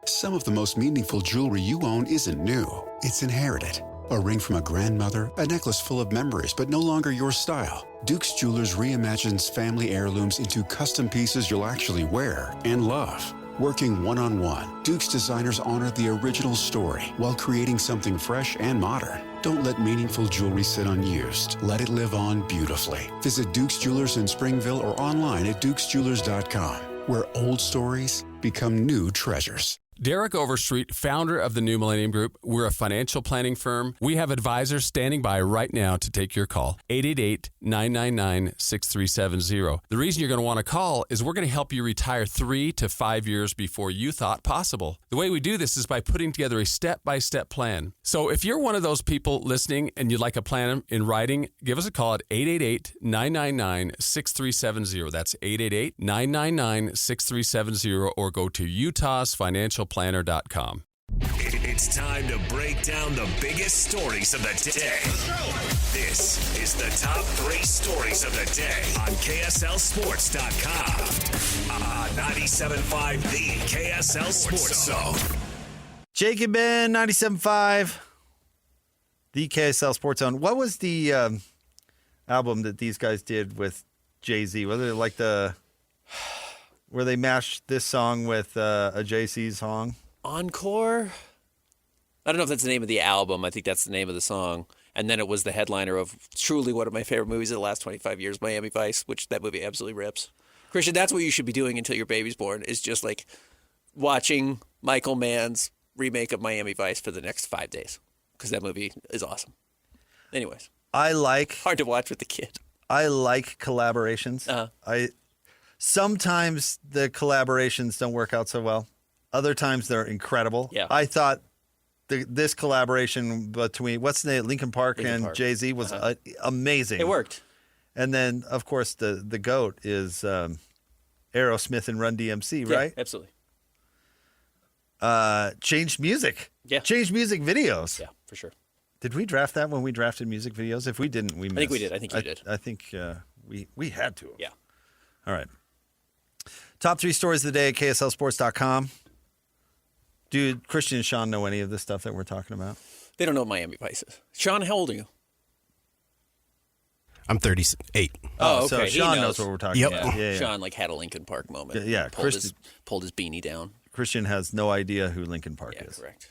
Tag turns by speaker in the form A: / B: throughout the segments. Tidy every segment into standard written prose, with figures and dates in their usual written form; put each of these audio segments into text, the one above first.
A: Some of the most meaningful jewelry you own isn't new. It's inherited. A ring from a grandmother, a necklace full of memories, but no longer your style. Duke's Jewelers reimagines family heirlooms into custom pieces you'll actually wear and love. Working one-on-one, Duke's designers honor the original story while creating something fresh and modern. Don't let meaningful jewelry sit unused. Let it live on beautifully. Visit Duke's Jewelers in Springville or online at dukesjewelers.com, where old stories become new treasures.
B: Derek Overstreet, founder of the New Millennium Group. We're a financial planning firm. We have advisors standing by right now to take your call. 888-999-6370. The reason you're going to want to call is we're going to help you retire 3 to 5 years before you thought possible. The way we do this is by putting together a step-by-step plan. So if you're one of those people listening and you'd like a plan in writing, give us a call at 888-999-6370. That's 888-999-6370, or go to utahsfinancialplanner.com.
C: It's time to break down the biggest stories of the day. This is the top 3 stories of the day on KSLSports.com. On 97.5, the KSL Sports Zone.
D: Jacob Ben, 97.5, the KSL Sports Zone. What was the album that these guys did with Jay-Z? Was it like where they mashed this song with a Jay-Z song?
E: Encore? I don't know if that's the name of the album. I think that's the name of the song. And then it was the headliner of truly one of my favorite movies of the last 25 years, Miami Vice, which that movie absolutely rips. Christian, that's what you should be doing until your baby's born, is just like watching Michael Mann's remake of Miami Vice for the next 5 days, because that movie is awesome. Anyways.
D: Hard
E: to watch with the kid.
D: I like collaborations. Sometimes the collaborations don't work out so well. Other times they're incredible.
E: Yeah.
D: I thought this collaboration between, what's the name, Linkin Park and Jay-Z was amazing.
E: It worked.
D: And then, of course, the GOAT is Aerosmith and Run DMC, right?
E: Yeah, absolutely.
D: Changed music.
E: Yeah.
D: Changed music videos.
E: Yeah, for sure.
D: Did we draft that when we drafted music videos? If we didn't, we missed.
E: I think we did. I think you did.
D: I think we had to.
E: Yeah.
D: All right. Top 3 stories of the day at KSLSports.com. Do Christian and Sean know any of this stuff that we're talking about?
E: They don't know what Miami Vice is. Sean, how old are you?
F: I'm 38.
E: Oh, okay.
D: So Sean knows what we're talking about.
E: Yeah.
D: Yeah.
E: Sean had a Linkin Park moment.
D: Yeah.
E: Pulled his beanie down.
D: Christian has no idea who Linkin Park is.
E: Correct.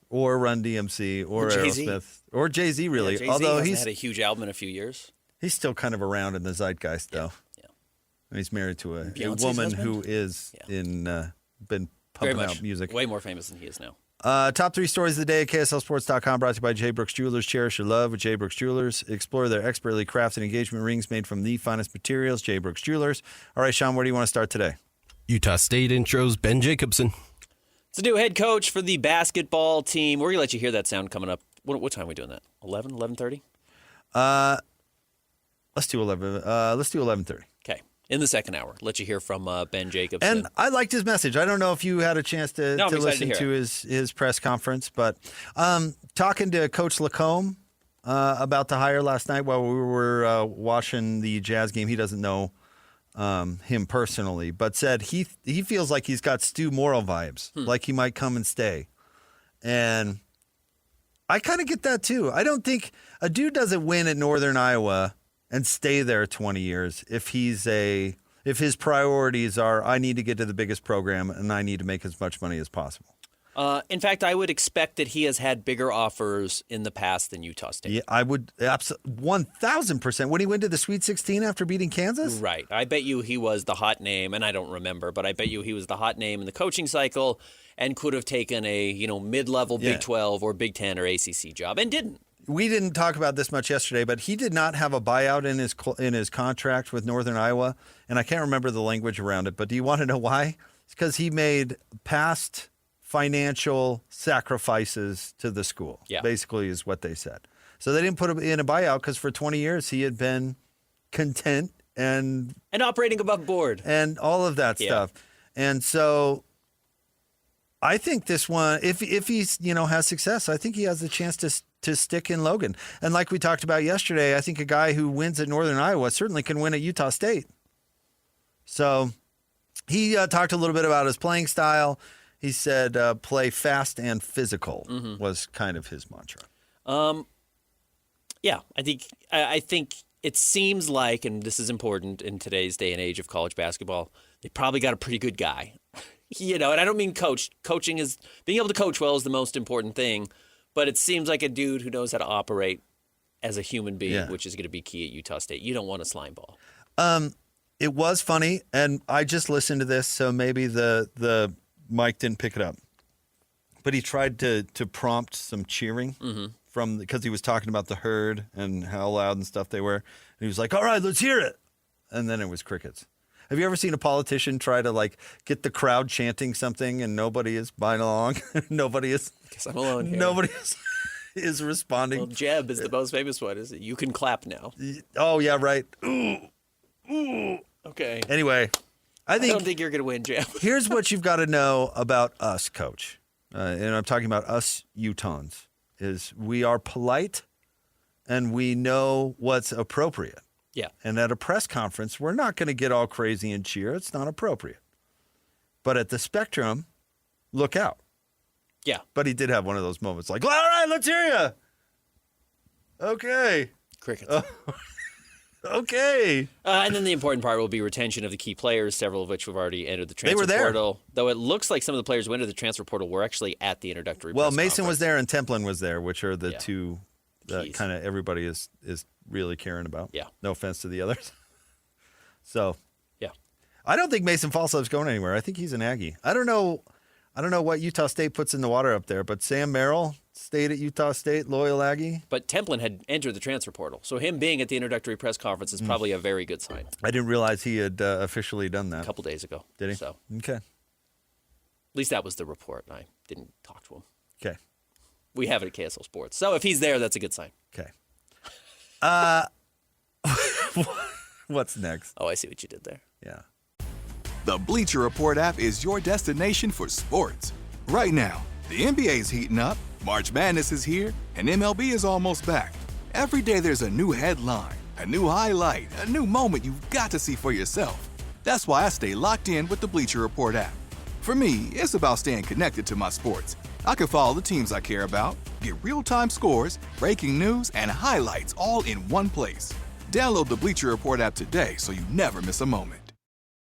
D: Or Run DMC or
E: Jay-Z.
D: Aerosmith or Jay-Z, really.
E: Yeah, Jay-Z
D: Although
E: hasn't
D: he's
E: had a huge album in a few years.
D: He's still kind of around in the zeitgeist, though.
E: Yeah.
D: And he's married to a
E: Beyonce's
D: woman
E: husband?
D: who is been
E: Very
D: pumping
E: much.
D: out music.
E: Way more famous than he is now.
D: Top 3 stories of the day at KSLSports.com, brought to you by J. Brooks Jewelers. Cherish your love with J. Brooks Jewelers. Explore their expertly crafted engagement rings made from the finest materials. J. Brooks Jewelers. All right, Sean, where do you want to start today?
F: Utah State intros Ben Jacobson.
E: It's a new head coach for the basketball team. We're going to let you hear that sound coming up. What time are we doing that? 11, 11:30?
D: Let's do 11:30.
E: Okay. In the second hour, let you hear from Ben Jacobson.
D: And I liked his message. I don't know if you had a chance to listen to his press conference, but talking to Coach Lacombe about the hire last night while we were watching the Jazz game, he doesn't know him personally, but said he feels like he's got Stu Morrill vibes, like he might come and stay. And I kind of get that too. I don't think a dude doesn't win at Northern Iowa and stay there 20 years if his priorities are, I need to get to the biggest program and I need to make as much money as possible.
E: In fact, I would expect that he has had bigger offers in the past than Utah State.
D: Yeah, I would 1,000%. When he went to the Sweet 16 after beating Kansas?
E: Right. I bet you he was the hot name, and I don't remember, but I bet you he was the hot name in the coaching cycle and could have taken a mid-level Big 12 or Big 10 or ACC job and didn't.
D: We didn't talk about this much yesterday, but he did not have a buyout in his contract with Northern Iowa, and I can't remember the language around it, but do you want to know why? It's because he made past financial sacrifices to the school, basically is what they said. So they didn't put him in a buyout because for 20 years he had been content and
E: operating above board
D: and all of that stuff. And so I think this one, if he's has success, I think he has the chance to stick in Logan. And like we talked about yesterday, I think a guy who wins at Northern Iowa certainly can win at Utah State. So he talked a little bit about his playing style. He said, "Play fast and physical," was kind of his mantra.
E: Yeah, I think it seems like, and this is important in today's day and age of college basketball, they probably got a pretty good guy. And I don't mean coach. Coaching is being able to coach well is the most important thing, but it seems like a dude who knows how to operate as a human being, which is going to be key at Utah State. You don't want a slime ball.
D: It was funny, and I just listened to this, so maybe the mic didn't pick it up. But he tried to prompt some cheering because he was talking about the herd and how loud and stuff they were. And he was like, "All right, let's hear it." And then it was crickets. Have you ever seen a politician try to get the crowd chanting something and nobody is buying along? Nobody is.
E: Guess I'm alone here.
D: Nobody is responding.
E: Well, Jeb is the most famous one. Is it? You can clap now.
D: Oh yeah, right. Ooh.
E: Okay.
D: Anyway, I
E: don't think you're going to win, Jeb.
D: Here's what you've got to know about us, Coach. And I'm talking about us Utahns. Is we are polite and we know what's appropriate.
E: Yeah.
D: And at a press conference, we're not going to get all crazy and cheer. It's not appropriate. But at the Spectrum, look out.
E: Yeah.
D: But he did have one of those moments like, "All right, let's hear you." Okay.
E: Crickets.
D: Okay.
E: And then the important part will be retention of the key players, several of which have already entered the transfer portal. Though it looks like some of the players who entered the transfer portal were actually at the introductory press
D: Mason
E: conference.
D: was there and Templin was there, which are the two that kind of everybody is really caring about.
E: Yeah.
D: No offense to the others. So,
E: yeah.
D: I don't think Mason Falsov's going anywhere. I think he's an Aggie. I don't know what Utah State puts in the water up there, but Sam Merrill stayed at Utah State, loyal Aggie.
E: But Templin had entered the transfer portal, so him being at the introductory press conference is probably a very good sign.
D: I didn't realize he had officially done that.
E: A couple days ago.
D: Did he?
E: So,
D: okay.
E: At least that was the report, and I didn't talk to him.
D: Okay.
E: We have it at KSL Sports. So if he's there, that's a good sign.
D: Okay. What's next?
E: Oh, I see what you did there.
D: Yeah.
G: The Bleacher Report app is your destination for sports. Right now, the NBA's heating up, March Madness is here, and MLB is almost back. Every day there's a new headline, a new highlight, a new moment you've got to see for yourself. That's why I stay locked in with the Bleacher Report app. For me, it's about staying connected to my sports. I can follow the teams I care about, get real-time scores, breaking news, and highlights all in one place. Download the Bleacher Report app today so you never miss a moment.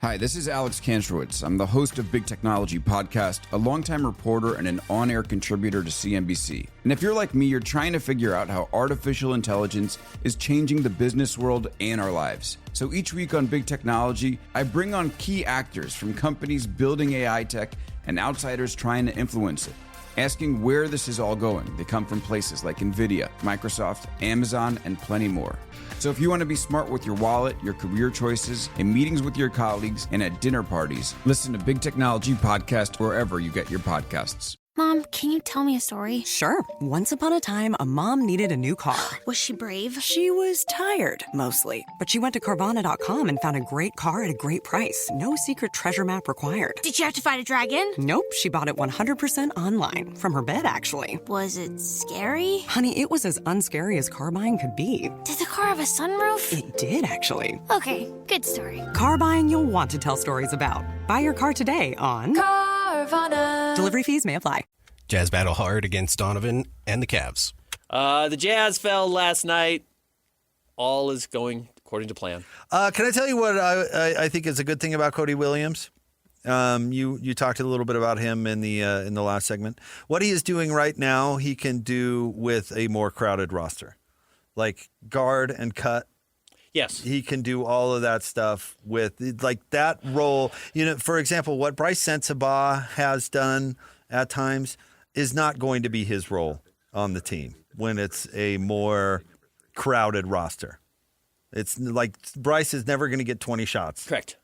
H: Hi, this is Alex Kantrowitz. I'm the host of Big Technology Podcast, a longtime reporter and an on-air contributor to CNBC. And if you're like me, you're trying to figure out how artificial intelligence is changing the business world and our lives. So each week on Big Technology, I bring on key actors from companies building AI tech and outsiders trying to influence it, asking where this is all going. They come from places like NVIDIA, Microsoft, Amazon, and plenty more. So if you want to be smart with your wallet, your career choices, in meetings with your colleagues, and at dinner parties, listen to Big Technology Podcast wherever you get your podcasts.
I: Mom, can you tell me a story?
J: Sure. Once upon a time, a mom needed a new car.
I: Was she brave?
J: She was tired, mostly. But she went to Carvana.com and found a great car at a great price. No secret treasure map required.
I: Did she have to fight a dragon?
J: Nope. She bought it 100% online. From her bed, actually.
I: Was it scary?
J: Honey, it was as unscary as car buying could be.
I: Did the car have a sunroof?
J: It did, actually.
I: Okay, good story.
J: Car buying you'll want to tell stories about. Buy your car today on
I: Carvana.
J: Delivery fees may apply.
F: Jazz battle hard against Donovan and the Cavs.
E: The Jazz fell last night. All is going according to plan.
D: Can I tell you what I think is a good thing about Cody Williams? You talked a little bit about him in the last segment. What he is doing right now, he can do with a more crowded roster, like guard and cut.
E: Yes.
D: He can do all of that stuff with like that role. For example, what Bryce Sensabaugh has done at times is not going to be his role on the team when it's a more crowded roster. It's like Bryce is never going to get 20 shots.
E: Correct.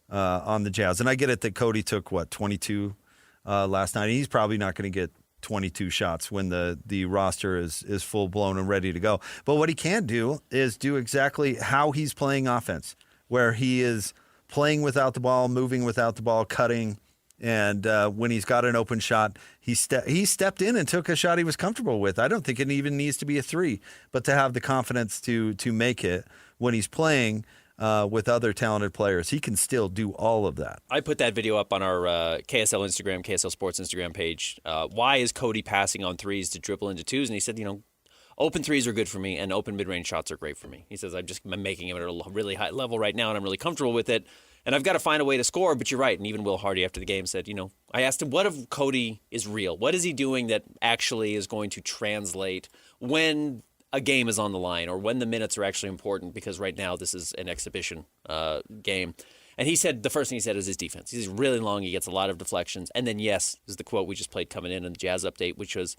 D: On the Jazz. And I get it that Cody took, 22 last night. He's probably not going to get 22 shots when the roster is full-blown and ready to go. But what he can do is do exactly how he's playing offense, where he is playing without the ball, moving without the ball, cutting. And when he's got an open shot, he stepped in and took a shot he was comfortable with. I don't think it even needs to be a three, but to have the confidence to make it when he's playing, with other talented players. He can still do all of that.
E: I put that video up on our KSL Instagram, KSL Sports Instagram page. Why is Cody passing on threes to dribble into twos? And he said, open threes are good for me, and open mid-range shots are great for me. He says, I'm making them at a really high level right now, and I'm really comfortable with it. And I've got to find a way to score, but you're right. And even Will Hardy after the game said, I asked him, what if Cody is real? What is he doing that actually is going to translate when a game is on the line or when the minutes are actually important? Because right now this is an exhibition game. And he said the first thing he said is his defense. He's really long. He gets a lot of deflections. And then, yes, is the quote we just played coming in the Jazz update, which was,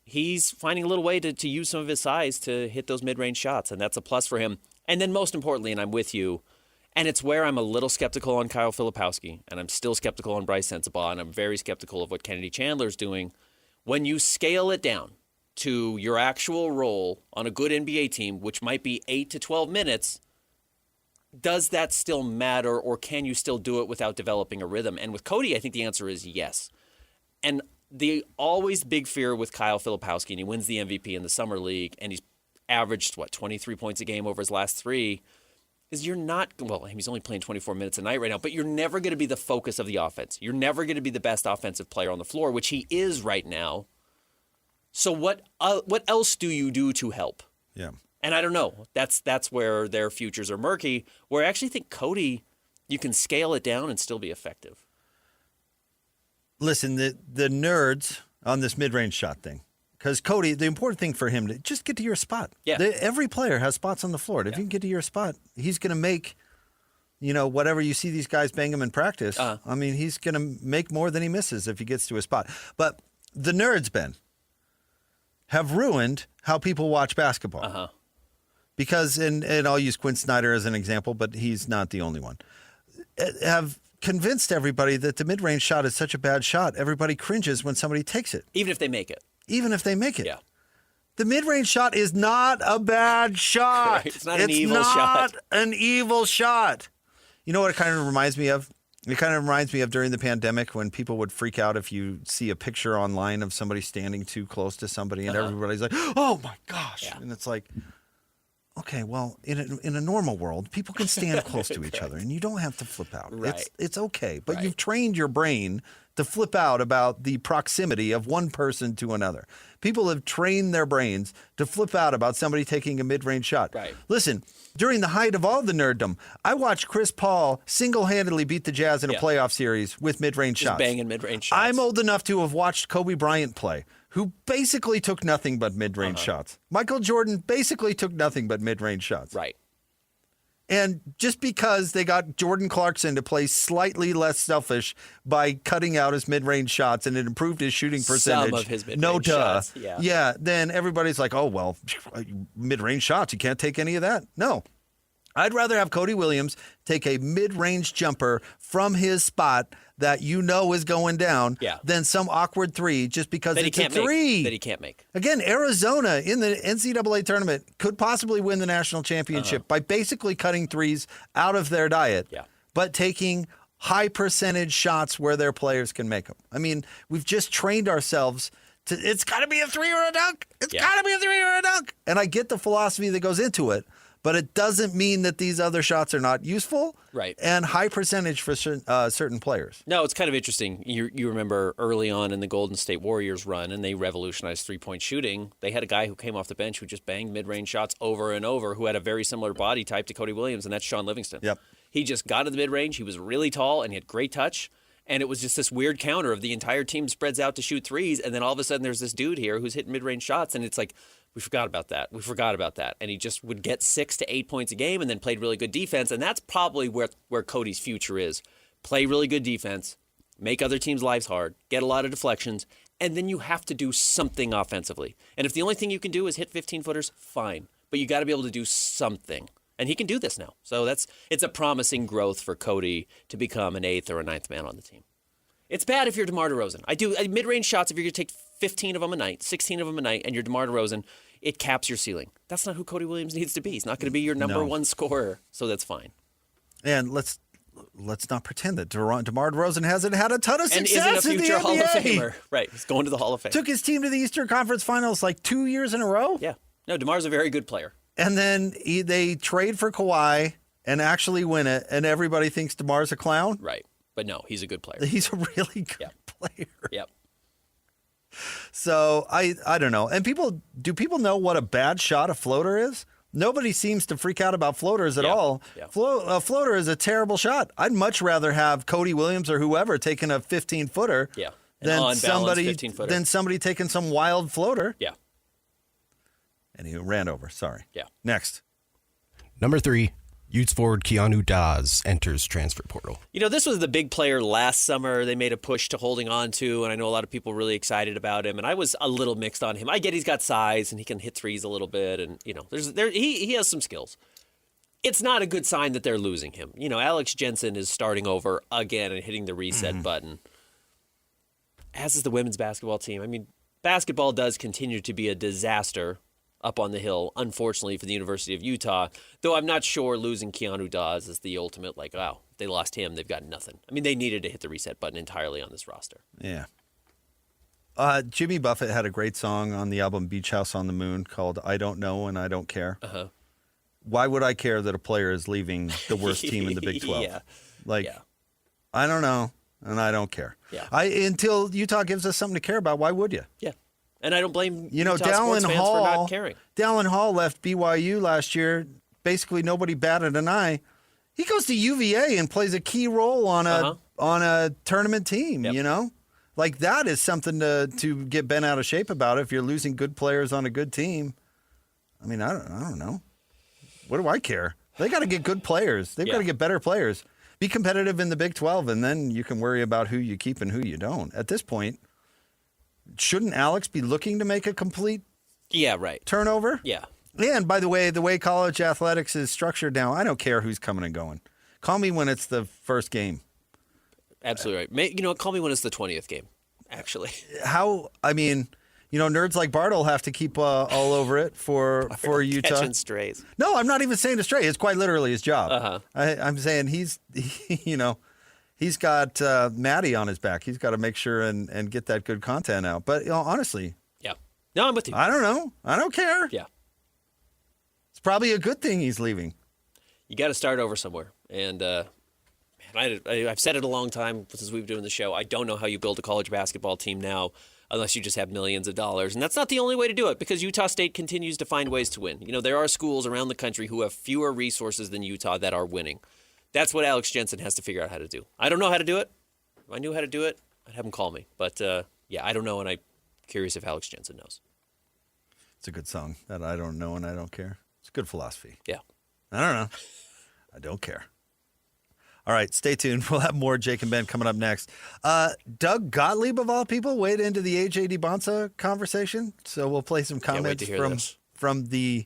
E: he's finding a little way to use some of his size to hit those mid-range shots, and that's a plus for him. And then most importantly, and I'm with you, and it's where I'm a little skeptical on Kyle Filipowski, and I'm still skeptical on Bryce Sensabaugh, and I'm very skeptical of what Kennedy Chandler's doing. When you scale it down to your actual role on a good NBA team, which might be 8 to 12 minutes, does that still matter, or can you still do it without developing a rhythm? And with Cody, I think the answer is yes. And the always big fear with Kyle Filipowski, and he wins the MVP in the Summer League, and he's averaged, 23 points a game over his last 3, is you're not, he's only playing 24 minutes a night right now, but you're never going to be the focus of the offense. You're never going to be the best offensive player on the floor, which he is right now. So what else do you do to help?
D: Yeah.
E: And I don't know. That's where their futures are murky, where I actually think Cody, you can scale it down and still be effective.
D: Listen, the nerds on this mid-range shot thing, because Cody, the important thing for him to just get to your spot.
E: Yeah.
D: Every player has spots on the floor. If you can get to your spot, he's going to make, whatever you see these guys bang him in practice. He's going to make more than he misses if he gets to his spot. But the nerds, Ben, have ruined how people watch basketball.
E: Uh-huh.
D: Because, and I'll use Quinn Snyder as an example, but he's not the only one, have convinced everybody that the mid-range shot is such a bad shot, everybody cringes when somebody takes it.
E: Even if they make it.
D: Yeah. The mid-range shot is not a bad shot.
E: It's not an evil shot.
D: It's not an evil shot. You know what it kind of reminds me of? It kind of reminds me of during the pandemic when people would freak out if you see a picture online of somebody standing too close to somebody and everybody's like, oh my gosh. Yeah. And it's like, okay, well, in a normal world, people can stand close to each other, and you don't have to flip out.
E: Right.
D: It's okay. But you've trained your brain to flip out about the proximity of one person to another. People have trained their brains to flip out about somebody taking a mid-range shot.
E: Right.
D: Listen, during the height of all the nerddom, I watched Chris Paul single-handedly beat the Jazz in a playoff series with mid-range shots.
E: Banging mid-range shots.
D: I'm old enough to have watched Kobe Bryant play, who basically took nothing but mid-range shots. Michael Jordan basically took nothing but mid-range shots.
E: Right.
D: And just because they got Jordan Clarkson to play slightly less selfish by cutting out his mid-range shots and it improved his shooting percentage.
E: Some of his mid-range shots.
D: Yeah, then everybody's like, oh, well, mid-range shots, you can't take any of that. No. I'd rather have Cody Williams take a mid-range jumper from his spot that is going down than some awkward three just because it's a three.
E: That he can't make.
D: Again, Arizona in the NCAA tournament could possibly win the national championship by basically cutting threes out of their diet, but taking high percentage shots where their players can make them. I mean, we've just trained ourselves to, it's got to be a three or a dunk. It's got to be a three or a dunk. And I get the philosophy that goes into it. But it doesn't mean that these other shots are not useful and high percentage for certain players.
E: No, it's kind of interesting. You remember early on in the Golden State Warriors run, and they revolutionized three-point shooting. They had a guy who came off the bench who just banged mid-range shots over and over, who had a very similar body type to Cody Williams, and that's Sean Livingston.
D: Yep.
E: He just got to the mid-range. He was really tall, and he had great touch. And it was just this weird counter of the entire team spreads out to shoot threes, and then all of a sudden there's this dude here who's hitting mid-range shots, and it's like, we forgot about that. And he just would get 6 to 8 points a game and then played really good defense, and that's probably where Cody's future is. Play really good defense, make other teams' lives hard, get a lot of deflections, and then you have to do something offensively. And if the only thing you can do is hit 15-footers, fine. But you got to be able to do something. And he can do this now. So it's a promising growth for Cody to become an 8th or a 9th man on the team. It's bad if you're DeMar DeRozan. I do mid-range shots if you're going to take 15 of them a night, 16 of them a night, and you're DeMar DeRozan, it caps your ceiling. That's not who Cody Williams needs to be. He's not going to be your number one scorer, so that's fine.
D: And let's not pretend that DeMar DeRozan hasn't had a ton of success
E: and isn't a future
D: in the
E: Hall
D: NBA.
E: of Famer. Right, he's going to the Hall of Fame.
D: Took his team to the Eastern Conference Finals like 2 years in a row.
E: Yeah. No, DeMar's a very good player.
D: And then they trade for Kawhi, and actually win it, and everybody thinks DeMar's a clown?
E: Right. But no, he's a good player.
D: He's a really good player.
E: Yep.
D: So I don't know. And do people know what a bad shot a floater is? Nobody seems to freak out about floaters at all. Yeah. A floater is a terrible shot. I'd much rather have Cody Williams or whoever taking a 15-footer than somebody taking some wild floater.
E: Yeah.
D: And he ran over. Sorry.
E: Yeah.
D: Next.
F: Number 3, Utes Forward Keanu Hawes enters transfer portal.
E: This was the big player last summer. They made a push to holding on to, and I know a lot of people really excited about him, and I was a little mixed on him. I get he's got size, and he can hit threes a little bit, and, he has some skills. It's not a good sign that they're losing him. Alex Jensen is starting over again and hitting the reset button, as is the women's basketball team. I mean, basketball does continue to be a disaster up on the hill, unfortunately, for the University of Utah, though I'm not sure losing Keanu Hawes is the ultimate, wow, if they lost him, they've got nothing. I mean, they needed to hit the reset button entirely on this roster.
D: Yeah. Jimmy Buffett had a great song on the album Beach House on the Moon called I Don't Know and I Don't Care.
E: Uh-huh.
D: Why would I care that a player is leaving the worst team in the Big 12? I don't know and I don't care.
E: Yeah.
D: Until Utah gives us something to care about, why would you?
E: Yeah. And I don't blame Utah sports fans for not caring.
D: Dallin Hall left BYU last year. Basically, nobody batted an eye. He goes to UVA and plays a key role on a tournament team.
E: Yep.
D: That is something to get bent out of shape about. If you're losing good players on a good team, I mean, I don't know. What do I care? They got to get good players. They've got to get better players. Be competitive in the Big 12, and then you can worry about who you keep and who you don't. At this point, shouldn't Alex be looking to make a complete turnover?
E: Yeah.
D: And by the way college athletics is structured now, I don't care who's coming and going. Call me when it's the first game.
E: Absolutely right. Call me when it's the 20th game, actually.
D: Nerds like Bart will have to keep all over it for Utah.
E: Catching strays.
D: No, I'm not even saying a stray. It's quite literally his job.
E: Uh-huh.
D: I'm saying he's got Maddie on his back. He's got to make sure and get that good content out. But honestly.
E: Yeah. No, I'm with you.
D: I don't know. I don't care.
E: Yeah.
D: It's probably a good thing he's leaving.
E: You got to start over somewhere. And I've said it a long time since we've been doing the show. I don't know how you build a college basketball team now unless you just have millions of dollars. And that's not the only way to do it, because Utah State continues to find ways to win. There are schools around the country who have fewer resources than Utah that are winning. That's what Alex Jensen has to figure out how to do. I don't know how to do it. If I knew how to do it, I'd have him call me. But, I don't know, and I'm curious if Alex Jensen knows.
D: It's a good song, that I don't know and I don't care. It's good philosophy.
E: Yeah.
D: I don't know. I don't care. All right, stay tuned. We'll have more Jake and Ben coming up next. Doug Gottlieb, of all people, weighed into the A.J. DiBonsa conversation. So we'll play some comments from the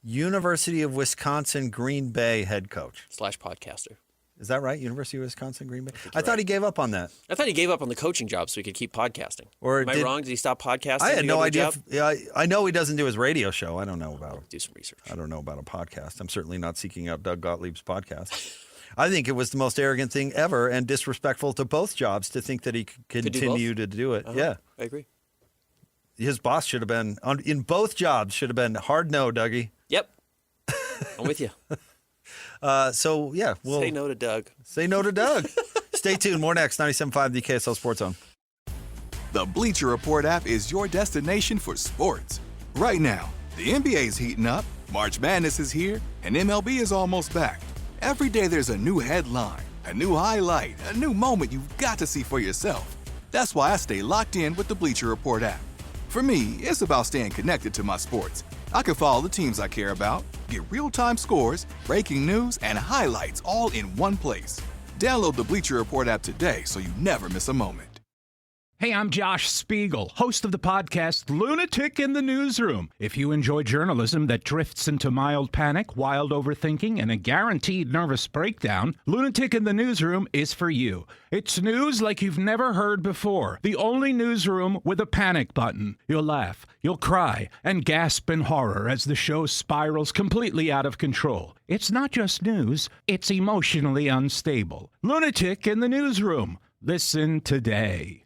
D: University of Wisconsin Green Bay head coach.
E: / podcaster.
D: Is that right? University of Wisconsin Green Bay? I thought he gave up on that.
E: I thought he gave up on the coaching job so he could keep podcasting. Am I wrong? Did he stop podcasting?
D: I had no idea. I know he doesn't do his radio show. I don't know about
E: do some research.
D: I don't know about a podcast. I'm certainly not seeking out Doug Gottlieb's podcast. I think it was the most arrogant thing ever and disrespectful to both jobs to think that he could continue to do it.
E: Uh-huh.
D: Yeah.
E: I agree.
D: His boss should have been, in both jobs, should have been hard no, Dougie.
E: Yep. I'm with you.
D: We'll
E: say no to Doug.
D: Say no to Doug. Stay tuned. More next. 97.5 the KSL Sports Zone.
G: The Bleacher Report app is your destination for sports. Right now, the NBA is heating up, March Madness is here, and MLB is almost back. Every day there's a new headline, a new highlight, a new moment you've got to see for yourself. That's why I stay locked in with the Bleacher Report app. For me, it's about staying connected to my sports. I can follow the teams I care about, get real-time scores, breaking news, and highlights all in one place. Download the Bleacher Report app today so you never miss a moment.
K: Hey, I'm Josh Spiegel, host of the podcast Lunatic in the Newsroom. If you enjoy journalism that drifts into mild panic, wild overthinking, and a guaranteed nervous breakdown, Lunatic in the Newsroom is for you. It's news like you've never heard before. The only newsroom with a panic button. You'll laugh, you'll cry, and gasp in horror as the show spirals completely out of control. It's not just news, it's emotionally unstable. Lunatic in the Newsroom. Listen today.